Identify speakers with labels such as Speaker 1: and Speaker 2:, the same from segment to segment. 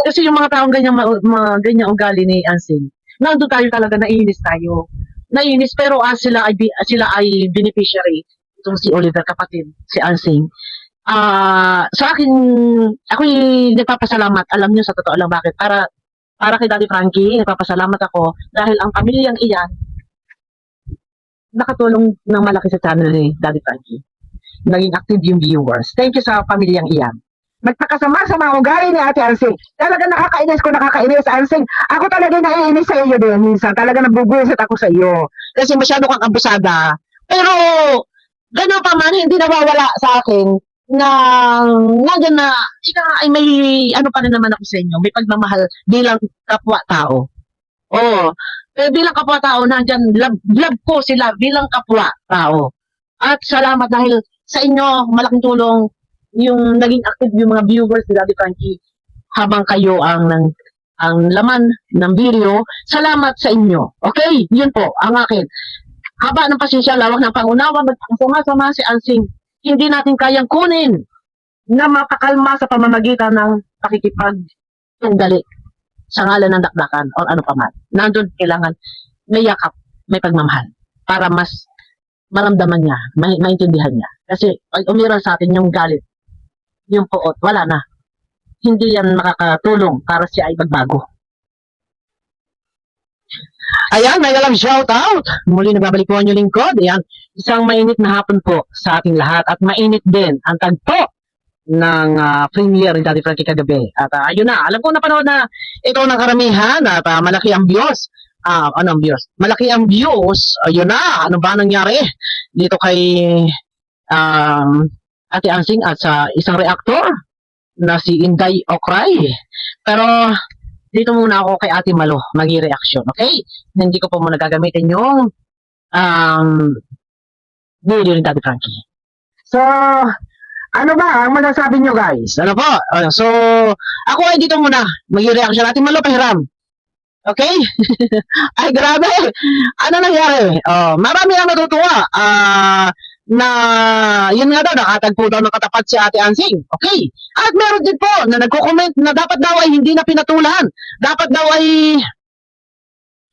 Speaker 1: Kasi yung mga taong ganyan, ganyan ugali ni Ansing, nandun tayo talaga, naiinis tayo. Naiinis, pero sila ay beneficiary. Itong si Oliver, kapatid, si Ansing. Sa akin, ako'y nagpapasalamat. Alam niyo, sa totoo lang bakit. Para kay Daddy Frankie, nagpapasalamat ako dahil ang pamilyang iyan nakatulong ng malaki sa channel ni Daddy Frankie. Naging active yung viewers. Thank you sa pamilyang iyan. Magpakasama sa mga ugali ni Ate Ansing. Talaga nakakainis, Ansing. Ako talaga naiinis sa iyo din. Minsan talaga nabubuisit ako sa iyo. Kasi masyado kang abusada. Pero, gano'n pa man, hindi nawawala sa akin na nandiyan na ika ay may ano pa rin naman ako sa inyo. May pagmamahal bilang kapwa-tao. Oo. Bilang kapwa-tao, nandiyan, love ko sila bilang kapwa-tao. At salamat dahil sa inyo, malaking tulong yung naging active yung mga viewers ni Daddy Frankie habang kayo ang laman ng video. Salamat sa inyo. Okay? Yun po, ang akin. Haba ng pasensya, lawak ng pangunawa, magpakasama-sama si Ansing. Hindi natin kayang kunin na makakalma sa pamamagitan ng pakikipagtunggali sa ngalan ng dakdakan o ano pa man. Nandun kailangan may yakap, may pagmamahal para mas maramdaman niya, maintindihan niya. Kasi pag umiral sa atin yung galit, yung puot, wala na. Hindi yan makakatulong para siya ay magbago. Ayan, may alam shout out. Muli nagbabalik po ang inyong lingkod. Ayan, isang mainit na hapon po sa ating lahat at mainit din ang tagpo ng premiere ni Daddy Frankie kagabi. At ayun na, alam ko napanood na ito ng karamihan at malaki ang views. Ano ang views? Malaki ang views. Ayun na, ano ba nangyari dito kay Ate Ansing at sa isang reactor na si Inday Okray. Pero dito muna ako kay Ate Malo mag-reaction, okay? Hindi ko po muna gagamitin yung video ni Daddy Frankie. So, ano ba ang masasabi nyo guys? Ano po? So, ako ay dito muna mag-reaction. Ate Malo, pahiram. Okay? Ay, grabe. Ano nangyari? Marami ang natutuwa. Na yun nga daw, nakatagpo daw ng katapat si Ate Ansing. Okay. At meron din po na nagko-comment na dapat daw ay hindi na pinatulan. Dapat daw ay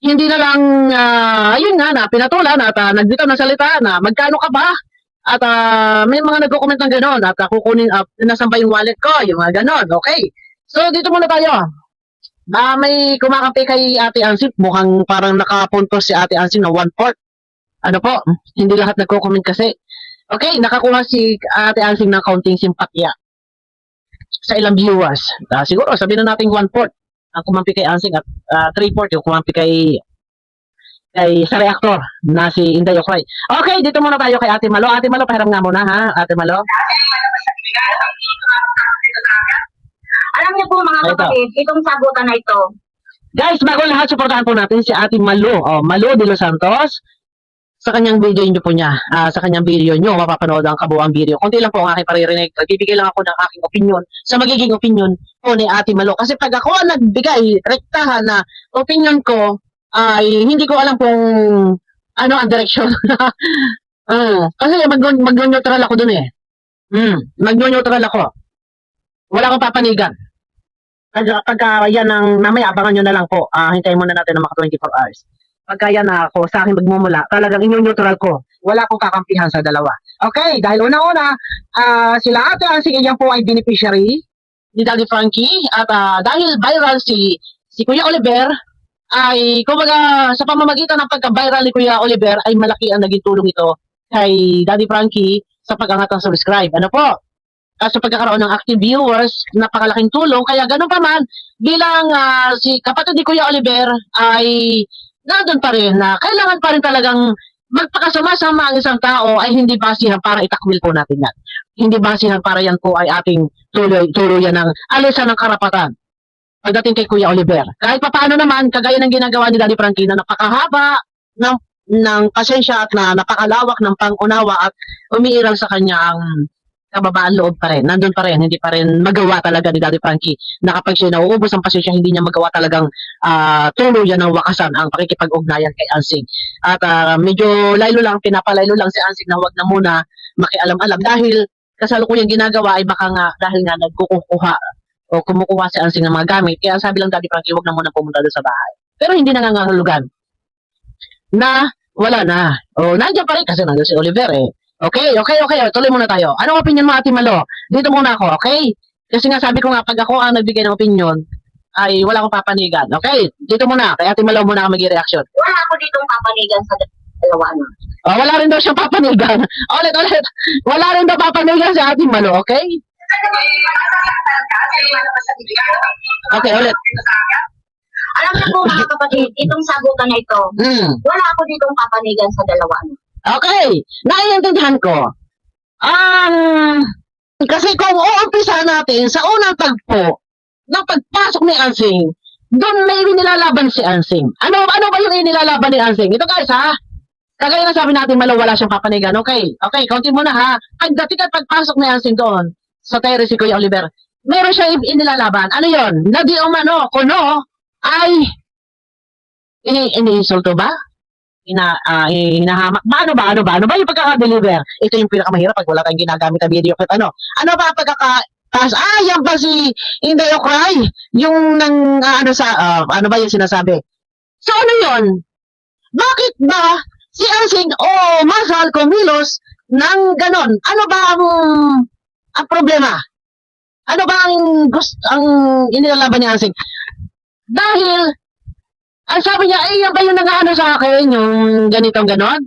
Speaker 1: hindi na lang, ayun nga na, pinatulan at nagbitaw ng salita na magkano ka ba? At may mga nagko-comment ng gano'n at kukunin, nasan ba yung wallet ko? Yung mga gano'n. Okay. So, dito muna tayo. May kumakampi kay Ate Ansing. Mukhang parang nakapunto si Ate Ansing na 1/4. Ano po? Hindi lahat nagko-comment kasi. Okay, nakakuha si Ate Ansing ng kaunting simpatya sa ilang viewers. Siguro, sabihin na natin 1/4 ang kumampi kay Ansing at 3/4 yung kumampi kay sa reactor na si Inday Okray. Okay, dito muna tayo kay Ate Malo. Ate Malo, pahiram nga muna ha, Ate Malo.
Speaker 2: Alam niyo po mga kapatid, itong sagutan na ito.
Speaker 1: Guys, bago lahat, supportahan po natin si Ate Malo. Malo de Los Santos. Sa kanyang video nyo po niya, sa kanyang video nyo, mapapanood ang kabuang video. Kunti lang po ang aking paririnig. Nagbibigay lang ako ng aking opinion sa magiging opinion po ni Ate Malo. Kasi pag ako ang nagbigay, rektahan na opinion ko, ay hindi ko alam kung ano ang direksyon. Kasi mag-neutral ako dun eh. Mag-neutral ako. Wala akong papanigan. Pagka yan ang, mamaya abangan nyo na lang po. Hintayin muna natin ng mga 24 hours. Pagka yan ako sa akin magmumula, talagang neutral ko. Wala akong kakampihan sa dalawa. Okay, dahil una-una, sila Ate Ansing yan po ay beneficiary ni Daddy Frankie. At dahil viral si Kuya Oliver, ay kumbaga sa pamamagitan ng pagka-viral ni Kuya Oliver ay malaki ang naging tulong ito kay Daddy Frankie sa pag-angat ng subscribe. Ano po? Sa pagkakaroon ng active viewers, napakalaking tulong. Kaya ganun pa man, bilang si kapatid ni Kuya Oliver ay nandun pa rin na kailangan pa rin talagang magpakasama-sama ang isang tao ay hindi basihan para itakwil po natin yan. Hindi basihan para yan po ay ating tuluyan ng alisan ng karapatan pagdating kay Kuya Oliver. Kahit papaano naman, kagaya ng ginagawa ni Daddy Frankie na napakahaba ng pasensya at na napakalawak ng pangunawa at umiiral sa kanya ang kababaan loob pa rin. Nandun pa rin, hindi pa rin magawa talaga ni Daddy Frankie na kapag siya nauubos ang pasensya, hindi niya magawa talagang tuluyan ng wakasan ang pakikipag-ugnayan kay Ansing. At medyo pinapalaylo lang si Ansing na huwag na muna makialam-alam dahil kasalukuyang ginagawa ay baka nga dahil nga nagkukuha o kumukuha si Ansing ng mga gamit. Kaya sabi lang Daddy Frankie, huwag na muna pumunta doon sa bahay. Pero hindi nangangahulugan na wala na. O, nandiyan pa rin kasi nandiyan si Oliver eh. Okay. Tuloy muna tayo. Anong opinion mo, Ate Malo? Dito muna ako, okay? Kasi nga sabi ko nga, pag ako ang nagbigay ng opinion, ay wala akong papanigan. Okay? Dito muna. Kaya Ate Malo muna ako mag-reaction.
Speaker 2: Wala ako ditong papanigan sa dalawa na.
Speaker 1: Oh, wala rin daw siyang papanigan. Ulit. Wala rin daw papanigan si Ate Malo, okay? Okay, ulit.
Speaker 2: Alam niyo po mga kapatid, itong sagutan na ito, wala ako ditong papanigan sa dalawa na.
Speaker 1: Okay. Naiintindihan ko. Kasi kung uumpisa natin sa unang tagpo ng pagpasok ni Ansing, doon may nilalaban si Ansing. Ano ba yung inilalaban ni Ansing? Ito guys ha. Kagaya na sabi natin, Malo, wala siyang papanigan. Okay, kaunti mo na ha. Pagdating at pagpasok ni Ansing doon, sa terrace si Kuya Oliver, meron siyang inilalaban. Ano yon? Na di umano, kuno, ay iniinsulto ba? Hinahamak. Ano ba yung pagkaka-deliver? Ito yung pinakamahirap pag wala tayong ginagamit na video clip. Ano ba pagkaka-taas? Yan ba si Hindi o Cry? Yung ano ba yung sinasabi? So ano yun? Bakit ba si Ansing o Marshal kumilos ng ganon? Ano ba ang problema? Ano ba ang inilalaban ni Ansing? Dahil ang sabi niya, yan ba yung nang-ano sa akin, yung ganitong ganon?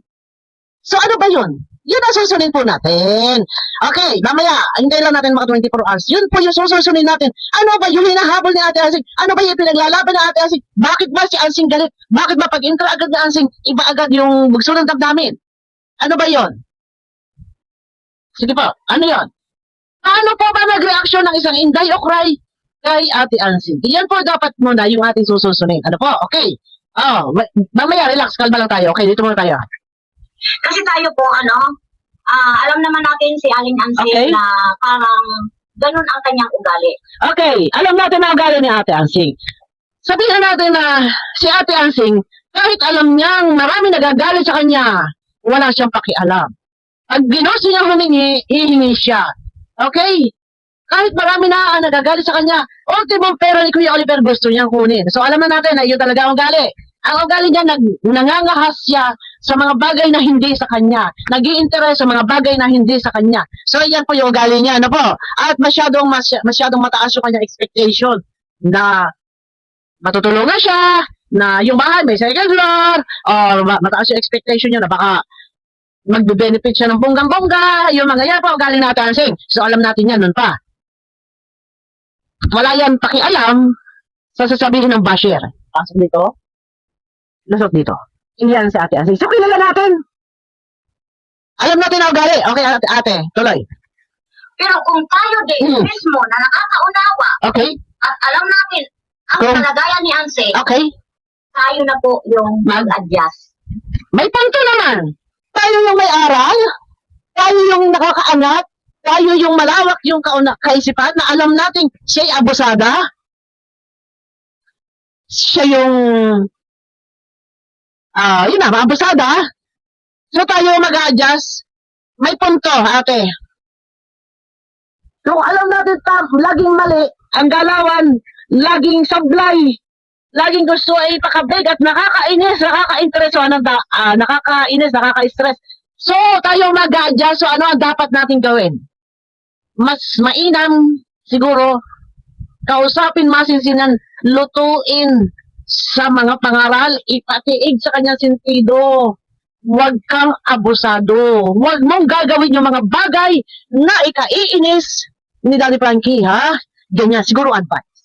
Speaker 1: So ano ba yun? Yun ang susunin po natin. Okay, mamaya, hintay lang natin mga 24 hours. Yun po yung susunin natin. Ano ba yung hinahabol ni Ate Ansing? Ano ba yung pinaglalaban ni Ate Ansing? Bakit ba si Ansing galit? Bakit ba pag-intra agad ni Ansing, iba agad yung bugso ng damdamin? Ano ba yun? Sige po, ano yun? Paano po ba nag-reaction ng isang Inday o Cry kay Ate Ansing? Yan po dapat muna yung ating sususunin. Ano po? Okay. Mamaya, relax. Kalma lang tayo. Okay, dito muna tayo.
Speaker 2: Kasi tayo po, alam naman natin si Aling Ansing
Speaker 1: Okay.
Speaker 2: na parang ganun ang kanyang ugali.
Speaker 1: Okay, alam natin na ugali ni Ate Ansing. Sabihin natin na si Ate Ansing, kahit alam niyang marami nagagalit sa kanya, wala siyang pakialam. Pag ginusto niya humingi, hihingi siya. Okay? Kahit marami na nagagalit sa kanya, ultimong pera ni Kuya Oliver gusto niyang kunin. So alam na natin na yun talaga ang ugali. Ang ugali niya, nangangahas siya sa mga bagay na hindi sa kanya. Nag-i-interest sa mga bagay na hindi sa kanya. So yan po yung ugali niya, ano po? At masyadong mataas yung kanyang expectation na matutulungan siya, na yung bahay may second floor, or mataas yung expectation niya na baka magbe-benefit siya ng bonggang-bongga, yung mga yan po, ugali natin Ansing. So alam natin yan nun pa. Wala yan pakialam sa sasabihin ng basher. Pasok dito. Lusot dito. Iyan si Ate Ansing. So, kilala natin. Alam natin na ugali. Okay, ate. Tuloy.
Speaker 2: Pero kung tayo din mismo na nakakaunawa
Speaker 1: Okay.
Speaker 2: at alam natin ang
Speaker 1: Kung-
Speaker 2: kalagayan ni Ansing,
Speaker 1: Okay.
Speaker 2: tayo na po yung mag-adjust.
Speaker 1: May punto naman. Tayo yung may aral. Tayo yung nakakaangat. Tayo yung malawak yung kaisipan na alam natin siya'y abusada. Siya yung yun na, abusada. So tayo mag-adjust. May punto, ate. Kung alam natin laging mali, ang galawan, laging sablay, laging gusto ay pakabig at nakakainis, nakaka-interest, nakakainis, nakaka-stress. So, tayo mag-adjust. So, ano ang dapat natin gawin? Mas mainam, siguro, kausapin, masinsinan, lutuin sa mga pangaral, ipatiig sa kanyang sentido. Huwag kang abusado. Huwag mong gagawin yung mga bagay na ikaiinis ni Daddy Frankie, ha? Ganyan, siguro advice.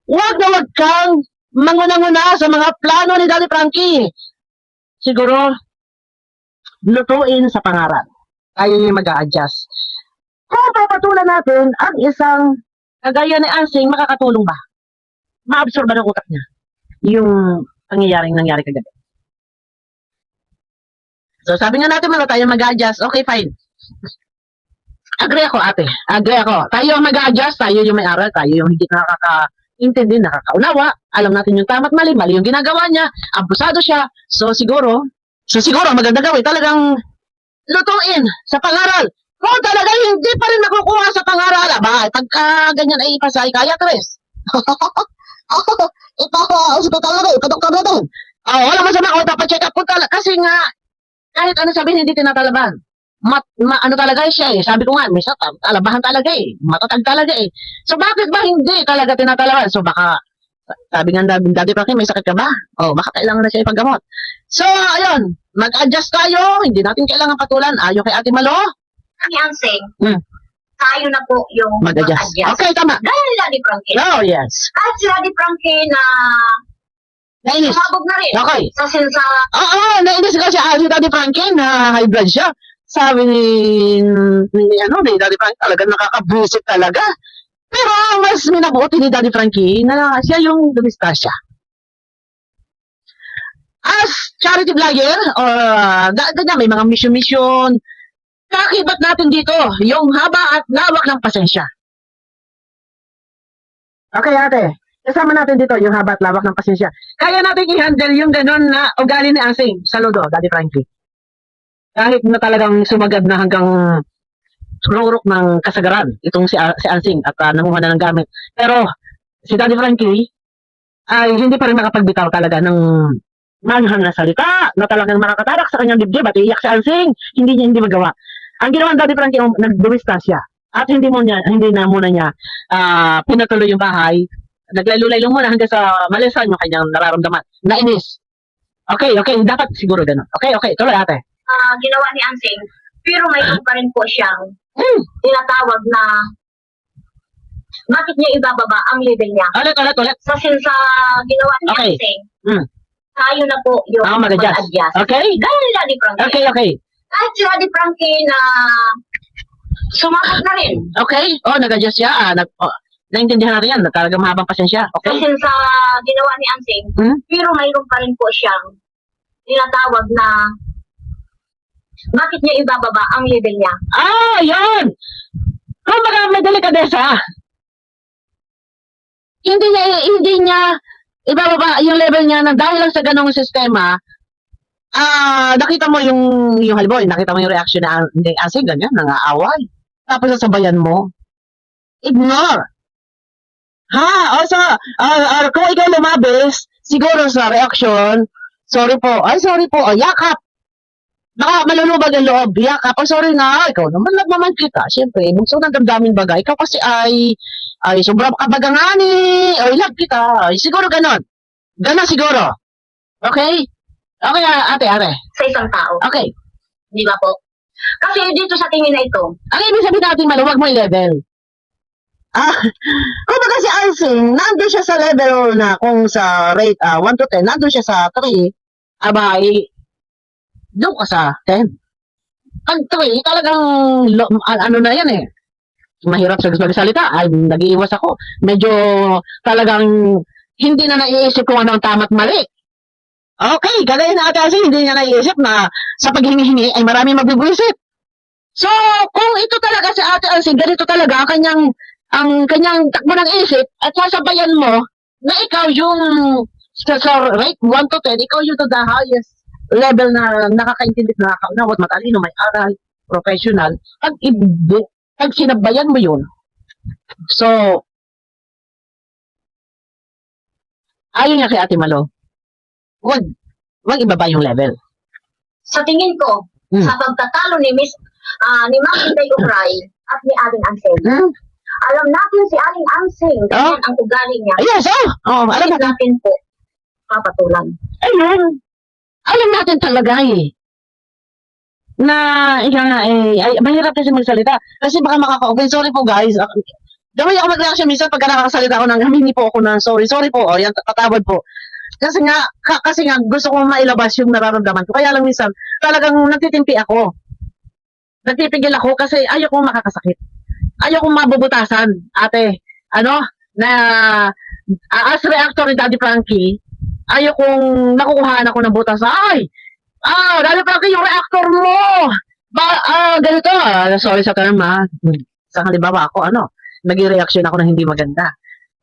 Speaker 1: Huwag kang manguna-nguna sa mga plano ni Daddy Frankie. Siguro, lutuin sa pangaral. Tayo yung mag-a-adjust. Kung papatulan natin ang isang kagaya ni Ansing, makakatulong ba? Ma-absorb ba ng utak niya yung pangyayaring nangyari kagabi? So, sabi nga natin, tayo mag-a-adjust. Okay, fine. Agree ako, ate. Agree ako. Tayo ang mag-a-adjust, tayo yung may aral, tayo yung hindi nakaka-intindi, nakakaunawa. Alam natin yung tama't mali, mali yung ginagawa niya, abusado siya. So, siguro, maganda gawin, talagang lutuin sa pangaral. Kung talaga hindi pa rin nakukuha sa pang-aralan, ba, pagka ganyan ay ipasay, kaya, Chris. Ipa-hospital na rin, ipa-doktor na rin. Wala masama ako, ipapacheck up ko talaga. Kasi nga, kahit ano sabihin, hindi tinatalaban. Ano talaga siya eh. Sabi ko nga, may talabahan talaga eh. Matatag talaga eh. So, bakit ba hindi talaga tinatalaban? So, baka, sabi nga Daddy Frankie, may sakit ka ba? Baka kailangan na siya ipaggamot. So, ayun, mag-adjust tayo. Hindi natin kailangan patulan. Ayon kay Ate Malo,
Speaker 2: Ni Ansing,
Speaker 1: Hmm.
Speaker 2: tayo na po yung
Speaker 1: mag-adjust. Okay, tama.
Speaker 2: Dahil ni Daddy Frankie.
Speaker 1: Oh, yes.
Speaker 2: Kahit si Daddy Frankie na
Speaker 1: Nainis.
Speaker 2: sumabog na rin.
Speaker 1: Okay.
Speaker 2: Sa
Speaker 1: Nainis kasi si Daddy Frankie na high blood siya. Sabi ni Daddy Frankie, talaga nakaka-visit talaga. Pero mas minabuti ni Daddy Frankie na siya yung dumistasya. As charity vlogger, ganyan, may mga mission-mission, kakibat natin dito yung haba at lawak ng pasensya. Okay, ate. Kasama natin dito yung haba at lawak ng pasensya. Kaya natin i-handle yung ganun na ugali ni Ansing. Saludo, Daddy Frankie. Kahit na talagang sumagad na hanggang rurok ng kasagaran itong si Ansing at nanguha na ng gamit. Pero si Daddy Frankie ay hindi pa rin makapagbitaw talaga ng manhang na salita na talagang makakatarak sa kanyang dibdib at iiyak si Ansing. Hindi magawa. Ang ginawa ng Daddy Frankie, nagdumista siya. At hindi na muna niya pinatuloy yung bahay. Naglalulay lang muna hanggang sa malisan yung kanyang nararamdaman. Nainis. Okay, dapat siguro ganun. Okay, tuloy ate.
Speaker 2: ginawa ni Ansing, pero mayroon pa rin po siyang tinatawag na bakit niya ibababa ang level niya.
Speaker 1: Ulit.
Speaker 2: Sa ginawa ni
Speaker 1: Okay.
Speaker 2: Ansing, tayo na po yung
Speaker 1: mag-adjust.
Speaker 2: mag-adjust.
Speaker 1: Okay?
Speaker 2: Dahil Daddy Frankie.
Speaker 1: Okay.
Speaker 2: Kahit si Daddy Frankie na sumakot na rin.
Speaker 1: Okay? Nag-adjust siya. Naintindihan natin yan. Talagang mahabang pasensya. Okay?
Speaker 2: Kasi sa ginawa ni Ansing, pero mayroon pa rin po siyang tinatawag na bakit niya ibababa ang level niya.
Speaker 1: Yun! Kumbaga may delikadesa. Hindi niya ibababa yung level niya na dahil lang sa ganong sistema, nakita mo yung halimbawa, nakita mo yung reaction ni Ansing, ganyan, nangaaway. Tapos sasabayan mo, ignore. Kung ikaw lumabis, siguro sa reaction, sorry po, yakap. Baka malulubag ang loob, yakap, sorry na, ikaw naman nagmaman kita. Siyempre, bunso ng damdamin bagay, ikaw kasi ay sobrang kabagangani, love kita. Siguro ganon. Ganon siguro. Okay? Okay, ate.
Speaker 2: Sa isang tao.
Speaker 1: Okay.
Speaker 2: Di ba po? Kasi dito sa tingin na ito,
Speaker 1: Ang ibig sabihin natin, maluwag mo yung level. Kumbaga si Ansing, nandun siya sa level na kung sa rate 1 to 10, nandun siya sa 3, abay, doon ka sa 10. Pag 3, talagang, ano na yan eh, mahirap sa magsalita, ay nag-iiwas ako. Medyo talagang hindi na naiisip kung ano ang tama't mali. Okay, kagaya na ate kasi hindi niya naiisip na sa paghingi-hingi ay marami magbubuisit. So, kung ito talaga si ate Ansing, ganito talaga ang kanyang takbo ng isip at sasabayan mo na ikaw yung sa rate 1 to 10, ikaw yung to the highest level na nakakaintindi, nakakaunawat, matalino, may aral, professional. Pag sinabayan mo yun, so, ayon nga kay Ate Malo, wag ibaba yung level.
Speaker 2: sa tingin ko, sa pagtatalo ni Ma'am Inday Ukray at ni Aling Ansing, alam natin si Aling Ansing, ganyan ang ugali niya.
Speaker 1: Yes, alam
Speaker 2: natin po, papatulan.
Speaker 1: Ayun. Alam natin talaga na mahirap kasi magsalita. Kasi baka makaka-open. Sorry po guys. Damay ako mag-reaction minsan pagka nakakasalita ako humingi po ako ng sorry po. Yan, tatawad po. Kasi nga gusto ko mailabas yung nararamdaman ko. Kaya lang minsan talagang nagtitimpi ako. Nagpipigil ako kasi ayaw kong makakasakit. Ayaw kong mabubutasan. Ate, as reactor ni Daddy Frankie, ayaw kong nakukuhaan ako ng butas. Daddy Frankie, yung reactor mo! Ganito, sorry sa term Sa halimbawa ako, nag-reaction ako na hindi maganda.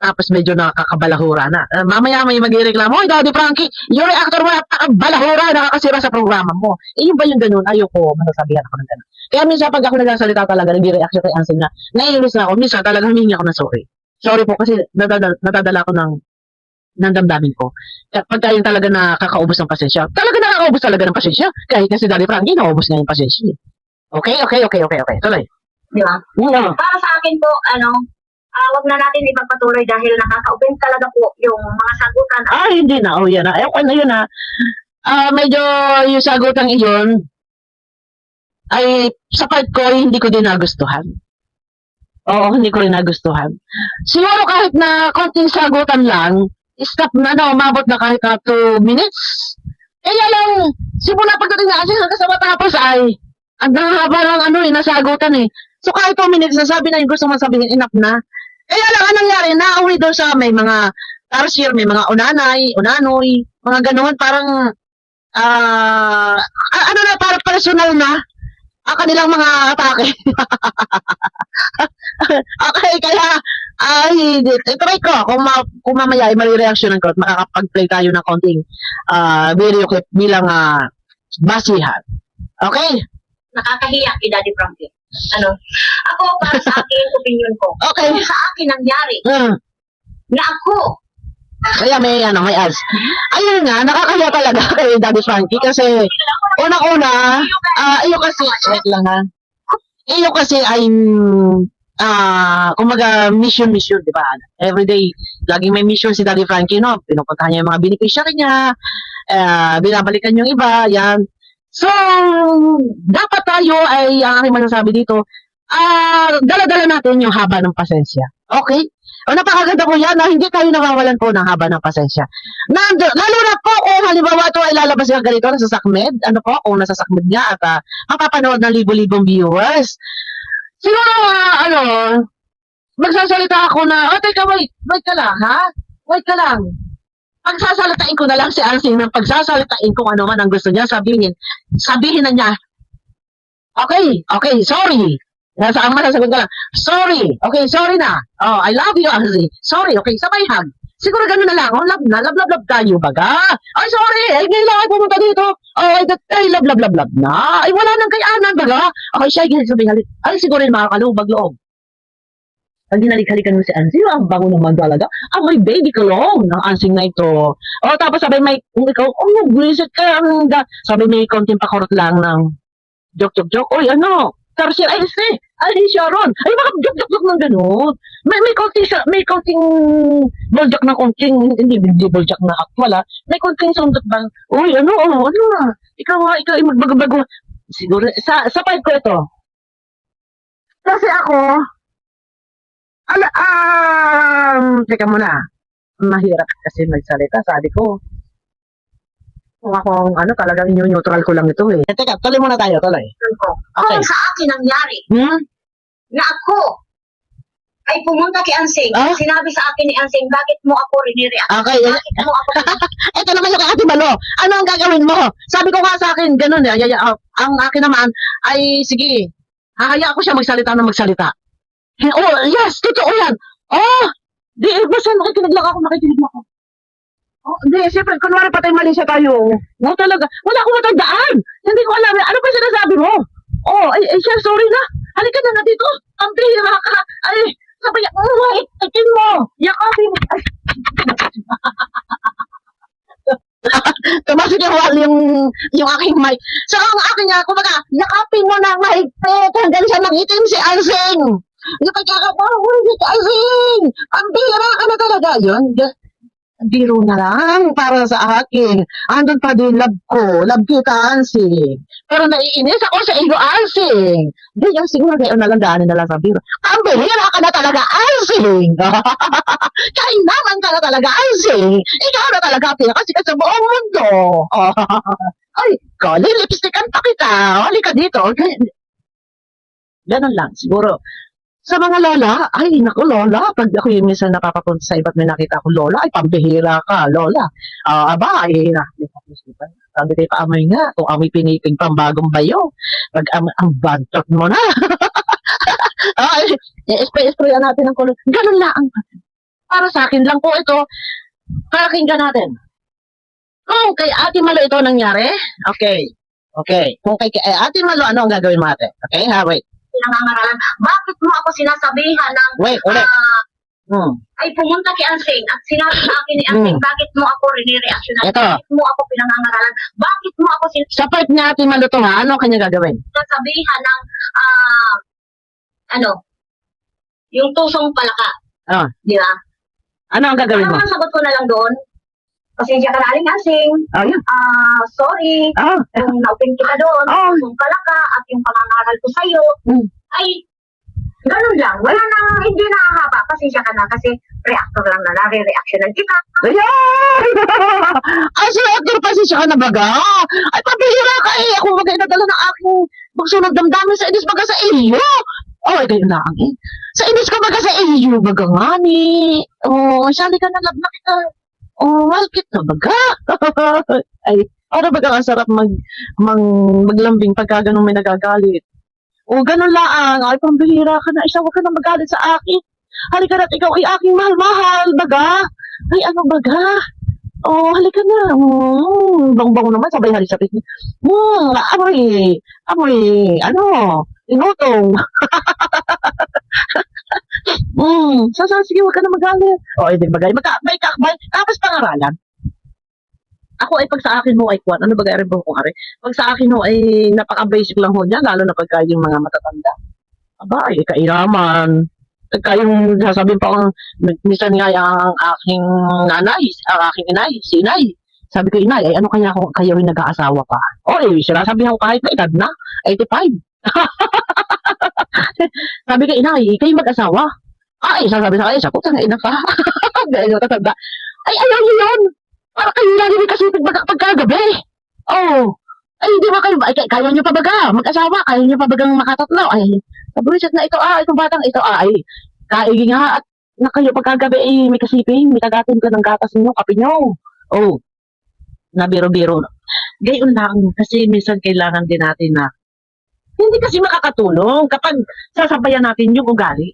Speaker 1: Tapos medyo nakakabalahura na. Mamaya may magreklamo, "Oy, Daddy Frankie, yung reactor mo napakabalahura, nakakasira sa programa mo." Eh, yun ba yung ganun? Ayoko, masasabihan ako ng ganun. Kaya minsan pag ako nagsasalita talaga, nag-reaction kay Ansel na, naiinis na ako. Minsan talaga humingi ako ng sorry. Sorry po kasi nadadala ako ng damdamin ko. Kaya pagka yun talaga nakakaubos ng pasensya, talaga nakakaubos talaga ng pasensya. Kahit na si Daddy Frankie, naubos na yung pasensya. Okay. Tuloy.
Speaker 2: Di ba? Para sa akin po, wag na natin ipagpatuloy dahil nakaka-offend talaga po yung mga sagutan.
Speaker 1: Hindi na. Oh, yan na. Ayoko na yun na. Medyo yung sagutang iyon ay sa part ko, hindi ko din nagustuhan. Oo, hindi ko rin nagustuhan. Siguro kahit na konting sagutan lang, stop na umabot na kahit na 2 minutes. Kaya lang, simula pagdating na kasi hanggang sa matapos ay, ang haba ng nasagutan eh. So kahit 2 minutes, nasabi na yung gusto mong sabihin, enough na. Kaya lang, anong nangyari, nauwi doon sa may mga tarsier, may mga unanoy, mga ganoon, parang, parang personal na, ang kanilang mga atake. Okay, kaya, try ko, kung mamaya ay marireaksyonan ko at makakapag-play tayo ng konting video clip bilang basihan. Okay?
Speaker 2: Nakakahiya kay Daddy Frankie. Ako, para sa akin, opinion ko.
Speaker 1: Okay.
Speaker 2: Kung sa akin nangyari, na ako,
Speaker 1: Kaya may ads. Ayun nga, nakakahiya talaga kay Daddy Frankie kasi unang-una, iyo kasi, wait lang ha. Iyo kasi ay kumaga mission, di ba? Everyday, laging may mission si Daddy Frankie, no? Pinupuntahan niya yung mga beneficiary niya, binabalikan yung iba, yan. So, dapat tayo ay, ang aking masasabi dito, dala-dala natin yung haba ng pasensya. Okay? O napakaganda po yan na hindi tayo nawawalan po ng haba ng pasensya. Lalo na po kung halimbawa ito ay lalabas yung ganito nasa SACMED, kung nasa SACMED nga at mapapanood ng libo-libong viewers. Siguro, magsasalita ako na, teka, wait ka lang, ha? Wait ka lang. Pagsasalitain ko na lang si Ansing ng pagsasalitain kung ano man ang gusto niya sabihin na niya, okay, sorry. Ang masasagot ka lang, sorry, okay, sorry na. Oh, I love you, Ansing. Sorry, okay, sabay hug. Siguro gano'n na lang, love tayo baga. Ay, sorry, ngayon lang ay pumunta dito. Ay, love na. Ay, wala nang kayanan baga. Okay, siya, sabihin halit. Ay, siguro yung makakalubag loob. Pag dinalik-halikan mo si Ansing, ang bango naman talaga. May baby kalong ng Ansing na ito. Tapos sabi may, ikaw, buwisit ka. Sabi may konting pakurot lang ng joke. Uy, Tarsier, ay Sharon. Ay, baka joke ng gano'n. May konting boljak ng konting, hindi boljak na actual, May konting sundot bang, uy, ikaw ay magbago-bago. Siguro, sa part ko ito. Kasi ako, teka muna. Mahirap kasi magsalita. Sabi ko, kung akong talagang neutral ko lang ito eh. Teka, tuloy muna tayo, tuloy.
Speaker 2: Okay. Kung sa akin nangyari, na ako ay pumunta kay Ansing, sinabi sa akin ni Ansing, bakit mo ako rinireact?
Speaker 1: Okay.
Speaker 2: Bakit mo ako
Speaker 1: Ito naman yung Ate Malo. Ano ang gagawin mo? Sabi ko nga sa akin, ganun eh. Ang akin naman ay, sige, hahaya ko siya magsalita na magsalita. Yes, totoo yan. Basta nakikinig ako. Hindi, siyempre, kunwari patay mali siya tayo. No, talaga. Wala akong matandaan. Hindi ko alam. Ano ba sinasabi mo? Siya, sorry na. Halika na dito. Ang pihira ka. Ay, sabi niya, ikin mo. Yakapin mo. Tumasik yung aking mic. So, ang aking nga, kumbaga, yakapin mo na mahigpit hanggang sa mangitim si Ansing. Yung pagkakabawa si Ansing. Ang pihira ka na talaga. Yun, biro na lang para sa akin. Andun pa din love ko. Love kita, Ansing. Pero naiinis ako sa iyo, Ansing. Di yung siguro kayo nalandaanin na lang sa biro. Ang bihira ka na talaga, Ansing. Kainaman ka na talaga, Ansing. Ikaw na talaga pinakasikat sa buong mundo. Ay, lipstikan pa kita. Halika dito. Ganun lang, siguro. Sa mga lola, ay naku lola, pag ako yung minsan napapapunta sa iba't may nakita ko lola, ay pambihira ka, lola. Sabi kayo paamoy nga, kung amoy pinipig pang bagong bayo, pag ang bantot mo na. Ay, spray natin ng kulong. Ganun lang. Para sa akin lang po ito. Pakinggan natin. Kung kay Ate Malo ito nangyari, okay. Okay. Kung kay Ate Malo, ano ang gagawin mo ate? Okay, ha, wait.
Speaker 2: Pinangangaralan. Bakit mo ako sinasabihan ng
Speaker 1: Wait, ulit.
Speaker 2: ay pumunta kay Ansing at sinabi sa akin ni Ansing, bakit mo ako rini-reactionan?
Speaker 1: Ito.
Speaker 2: Bakit mo ako pinangangaralan? Bakit mo ako
Speaker 1: Sa part niya Ate Malo to ha, ano ang kanya gagawin?
Speaker 2: sinasabihan ng yung tusong palaka?
Speaker 1: Ah.
Speaker 2: Di ba?
Speaker 1: Ano ang gagawin mo?
Speaker 2: Ano ang sagot ko na lang doon? Pasensya ka na rin, Ansing.
Speaker 1: Oh, yun.
Speaker 2: Sorry.
Speaker 1: Ah.
Speaker 2: Kung na-open kita doon,
Speaker 1: Oh.
Speaker 2: yung palaka at yung pangangaral ko sa'yo, ay, ganun lang. Wala nang, hindi nakahaba. Pasensya ka na kasi reactor lang na, nare-reactionan kita.
Speaker 1: Ayan! Ay, si Edgar, pasensya ka na baga? Ay, pabihira ka eh. Ako bagay nadala ng aking magsunod damdamin sa inis baga sa iyo. Oh, ay, kayo lang eh. Sa inis ka baga sa iyo, baga nga ni. Oh, sali ka na love na kita. Oh, malkit na baga. Ay, ano baga ang sarap maglambing pagka ganun may nagagalit. O, ganun lang. Ay, pambihira ka na. Isa, huwag ka na magalit sa akin. Halika na't ikaw ay aking mahal-mahal, baga. Ay, ano baga? Oh, halika na. Bang-bang naman, sabay halis sa pitin. Amoy, ano, inutong. Sige, huwag ka na magalit. O, hindi bagay. Tapos pangaralan. Ako ay pag sa akin mo ay kwan, ano ba gari mo kung ari? Pag sa akin mo ay napaka-basic lang ho niya, lalo na pagka yung mga matatanda. Aba, ay kairaman. Pagka yung sasabihin pa akong, minsan nga ang aking nanay, ang aking inay, si inay. Sabi ko, inay, ay ano kaya kung kayo rin nag-aasawa pa? O, sinasabihan ko kahit na edad na, 85. Sabi ko, inay, kayo mag-asawa? Ay, sasabi sa kayo, sa putang ina ka. Dahil tatanda. Ay, ayaw niyo yun. Para kayo lagi may kasipig pagkagabi. Oh. Ay, hindi ba kayo, ay, kaya nyo pa baga, mag-asawa, kaya nyo pa bagang makatatlo. Ay, sabulisit na ito, itong batang ito, ay, kaigi nga, at na kayo pagkagabi, ay, may kasiping, may kagatin ka ng gatas ninyo, kape nyo. Oh, nabiro-biro. Gayon lang, kasi minsan kailangan din natin na, hindi kasi makakatulong kapag sasabayan natin yung ugali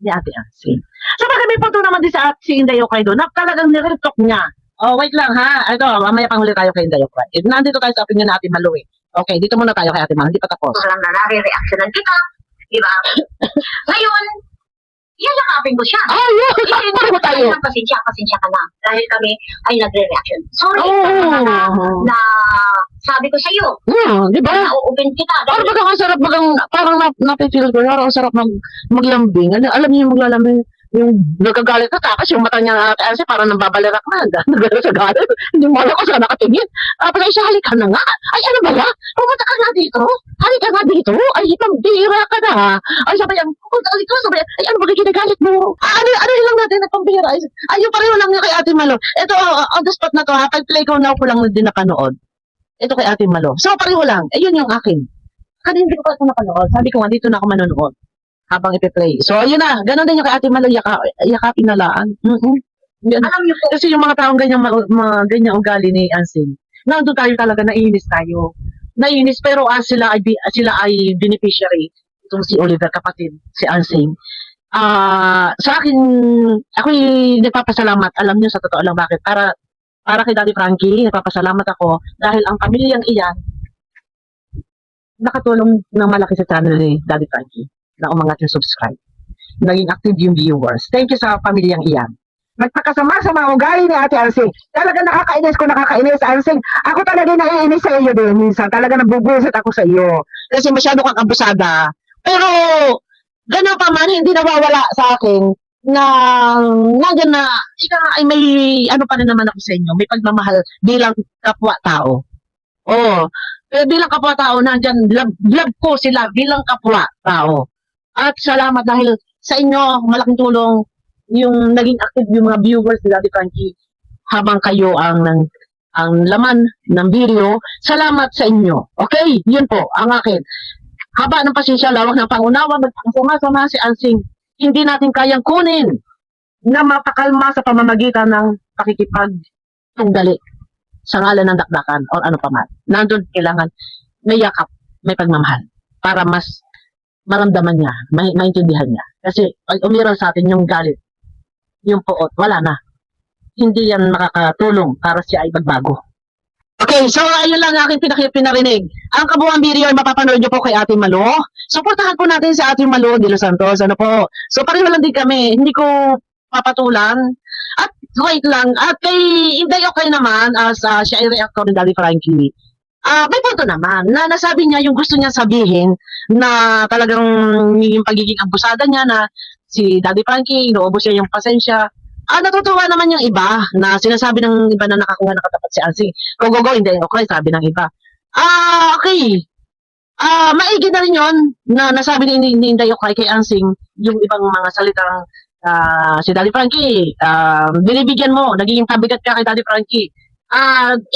Speaker 1: ni Ate Ansi. So, baka may punto naman din sa si Inday Okay doon, na talagang niretok niya. Oh, wait lang ha. Ito, mamaya panghuli tayo kay Inday Okay. Nandito tayo sa opinion natin Malu eh. Okay, dito muna tayo kay Ate Mal, hindi pa tapos.
Speaker 2: Lang na nare-reactionan kita. Di ba? Ngayon, yayakapin ko siya.
Speaker 1: Ay, pareho tayo.
Speaker 2: Pasensya ka na. Dahil kami ay nagre-reaction. Sorry, na sabi ko sa'yo,
Speaker 1: di ba?
Speaker 2: nauupin kita.
Speaker 1: Parang bagang ang sarap, parang napifeel ko, parang ang sarap maglambing. Alam niyo yung maglalambing, yung nagagalit na tapos yung mata niya na Ate Ansi parang nambabalirak na. Nagagalit sa galit. Hindi mo alam kung saan nakatingin. Tapos ay siya, halika na nga. Ay, ano ba ya? Pumunta ka nga dito. Halika nga dito. Ay, pambira ka na. Ay, sabi yan. Sabi yan. Ay, ano ba ginagalit mo? Ano lang natin na pambira? Ay, yung pareho lang yung kay Ate Malo. Ito, on the spot na to ha. Pag-play ko na ko lang din napanood. Ito kay Ate Malo. So, pareho lang. Ayun yung akin. Kanina hindi ko pa ito napanood. Sabi ko nga, dito na ako manonood habang ipi-play. So, ayun na. Ganon din yung kay Ate Malo. Yakapin na laan.
Speaker 2: Alam niyo po,
Speaker 1: Kasi yung mga taong ganyang ugali ni Ansing, nandun tayo talaga, naiinis tayo. Naiinis, pero sila ay beneficiary. Itong si Oliver, kapatid, si Ansing. Sa akin, ako'y nagpapasalamat. Alam niyo, sa totoo lang bakit. Para kay Daddy Frankie, nagpapasalamat ako dahil ang pamilyang iyan nakatulong ng malaki sa channel ni Daddy Frankie na umangat yung subscribe. Naging active yung viewers. Thank you sa pamilyang iyan. Magpakasama sa mga ugali ni Ate Ansing. Talaga nakakainis, Ansing. Ako talaga naiinis sa iyo din. Minsan talaga nabubusit ako sa iyo. Kasi masyado kang abusada. Pero, gano'n pa man, hindi nawawala sa akin na nandiyan na, ay may, ano pa rin naman ako sa inyo, may pagmamahal bilang kapwa-tao. Oo. Bilang kapwa-tao, nandyan, love ko sila bilang kapwa-tao. At salamat dahil sa inyo, malaking tulong yung naging active yung mga viewers ni Daddy Frankie habang kayo ang laman ng video. Salamat sa inyo. Okay? Yun po, ang akin. Haba ng pasensya, lawak ng pangunawa, magpakasama-sama si Ansing. Hindi natin kayang kunin na mapakalma sa pamamagitan ng pakikipagtunggali sa ngalan ng dakdakan o ano pa man. Nandun kailangan may yakap, may pagmamahal para mas maramdaman niya, maintindihan niya. Kasi pag umiral sa atin yung galit, yung poot, wala na. Hindi yan makakatulong para siya ay magbago. Okay, so ayun lang ang aking pinarinig. Ang kabuuan video ay mapapanood nyo po kay Ate Malo. Suportahan po natin si Ate Malo de los Santos. Ano po? So pareho lang din kami. Hindi ko papatulan. At wait lang. At kay Inday okay naman as siya ay reactor ni Daddy Frankie. May punto naman na nasabi niya yung gusto niya sabihin na talagang yung pagiging abusada niya na si Daddy Frankie, inuubos niya yung pasensya. Natutuwa naman yung iba na sinasabi ng iba na nakakuha na katapat si Ansing. Go, hindi okay, sabi ng iba. Okay. Maigi na rin yun na nasabi ni Inday okay kay Ansing yung ibang mga salitang si Daddy Frankie, binibigyan mo, nagiging pabigat ka kay Daddy Frankie.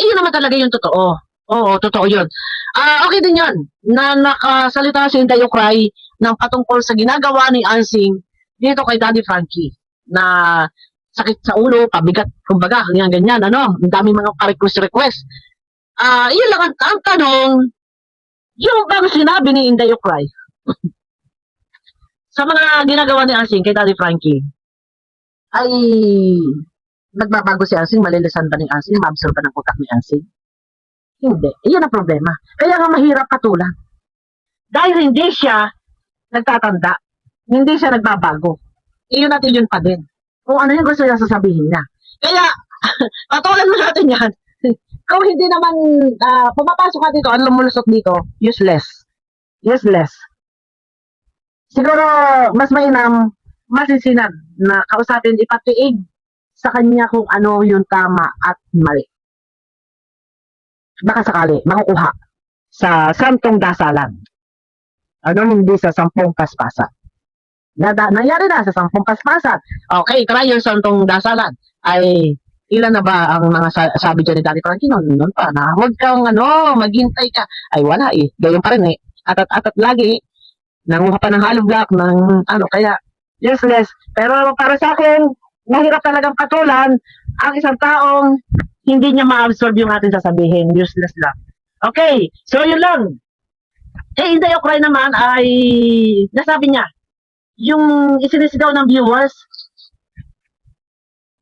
Speaker 1: Iyon naman talaga yung totoo. Oo, totoo yun. Okay din yun na nakasalita si Inday okay ng patungkol sa ginagawa ni Ansing dito kay Daddy Frankie na sakit sa ulo, pabigat, kumbaga, ganyan, ano, ang daming mga request. Yun lang ang tanong, yung bang sinabi ni Inday Ukray sa mga ginagawa ni Ansing kay Daddy Frankie, ay nagbabago si Ansing, malilisan ba ni Ansing, ma-absorb ba ng utak ni Ansing? Hindi. Iyan ang problema. Kaya nga mahirap patulan. Dahil hindi siya nagtatanda, hindi siya nagbabago. Iyon natin yun pa din. Kung ano yung gusto niya sasabihin niya. Kaya, patulan mo natin yan. Kung hindi naman pumapasok ka dito, ang lumulusot dito, useless. Siguro, mas mainam, masisinag na kausapin, ipatiig sa kanya kung ano yung tama at mali. Baka sakali, makukuha sa santong dasalan. Hindi sa 10 paspasan. Nangyari na sa 10 paspasan. Okay, try yung santong dasalan. Ay, ilan na ba ang mga sabi dyan ni Daddy Frankie noon pa na huwag kang maghintay ka. Ay, wala eh. Gayon pa rin eh. Atat lagi. Nanguha pa ng hollow block ng kaya useless. Pero para sa akin, mahirap talagang patulan ang isang taong hindi niya ma-absorb yung ating sasabihin. Useless lang. Okay, so yun lang. Inday Ukray naman ay nasabi niya yung isinisigaw ng viewers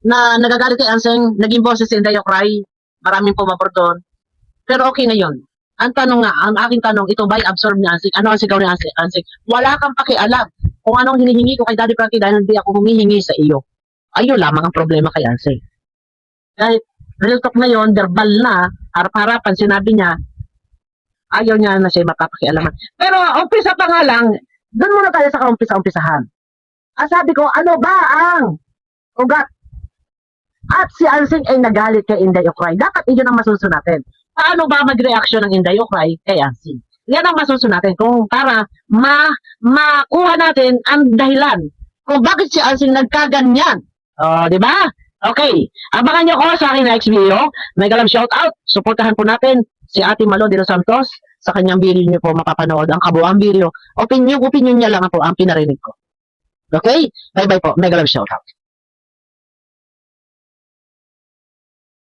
Speaker 1: na nagagalit kay Ansing, naging boses si Inday Ukray, maraming pumapor doon. Pero okay na yun. Ang tanong nga, ang aking tanong, ito ba'y absorb ni Ansing? Ano ang sigaw ni Ansing? Wala kang pakialam kung anong hinihingi ko kay Daddy Frankie dahil hindi ako humihingi sa iyo. Ayun lamang ang problema kay Ansing. Kahit real talk na yun, verbal na, harap-harapan, sinabi niya, ayaw niya na siya mapapakialaman. Pero umpisa pa nga lang, doon muna tayo sa kaumpisa-umpisahan. Sabi ko, ano ba ang ugat? At si Ansing ay nagalit kay Inday Ukray. Dapat iyon ang masusunod natin. Paano ba mag-reaction ng Inday Ukray kay Ansing? Yan ang masusunod natin kung para makuha natin ang dahilan kung bakit si Ansing nagkaganyan. Di ba? Okay. Abangan niyo ko sa aking next video. Mega love shout out. Suportahan po natin si Ate Malo de los Santos. Sa kanyang video niyo po mapapanood ang kabuuang video. Opinion niya lang po ang pinarinig ko. Okay? Bye-bye po. Mega love shout out.